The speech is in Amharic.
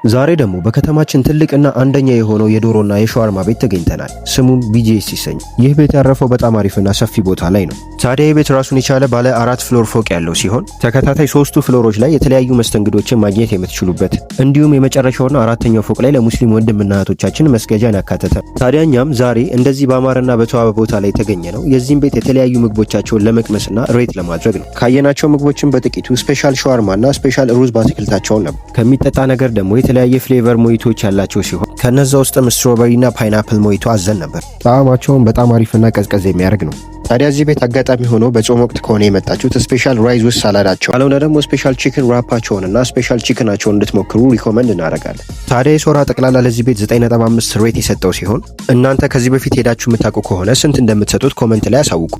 ዛሬ ደግሞ በከተማችን ትልቅና አንደኛ የሆነው የዶሮና የሻዋርማ ቤት ተገኝተናል። ስሙም ቢጂኤስ ይሰኝ። ይህ ቤት ያረፈው በጣም አሪፍና ሰፊ ቦታ ላይ ነው። ታዲያ ይህ ቤት ራሱን የቻለ ባለ 4 ፍሎር ፎቅ ያለው ሲሆን ተከታታይ 3ቱ ፍሎሮች ላይ የተለያዩ መስተንግዶችን ማግኘት የምትችሉበት እንዲሁም የመጨረሻውና 4ኛው ፎቅ ላይ ለሙስሊም ወንድምና እህቶቻችን መስገጃን ያካተተ። ታዲያ እኛም ዛሬ እንደዚህ በአማረና በተዋበ ቦታ ላይ የተገኘ ነው የዚህም ቤት የተለያዩ ምግቦቻቸውን ለመቅመስና ሬት ለማድረግ ነው። ካየናቸው ምግቦችን በጥቂቱ ስፔሻል ሻዋርማና ስፔሻል ሩዝ በአትክልታቸውን ነው። ከሚጠጣ ነገር ደግሞ የተለያየ ፍሌቨር ሞይቶች ያላቸው ሲሆን ከነዛ ውስጥም ስትሮበሪና ፓይናፕል ሞይቶ አዘን ነበር። ጣዕማቸውን በጣም አሪፍና ቀዝቀዝ የሚያደርግ ነው። ታዲያ እዚህ ቤት አጋጣሚ ሆኖ በጾም ወቅት ከሆነ የመጣችሁት ስፔሻል ራይዝ ውስጥ ሳላዳቸው አለሆነ ደግሞ ስፔሻል ቺክን ራፓቸውንና ስፔሻል ቺክናቸውን እንድትሞክሩ ሪኮመንድ እናደርጋለን። ታዲያ የሶራ ጠቅላላ ለዚህ ቤት 9.5 ሬት የሰጠው ሲሆን እናንተ ከዚህ በፊት ሄዳችሁ የምታውቁ ከሆነ ስንት እንደምትሰጡት ኮመንት ላይ አሳውቁ።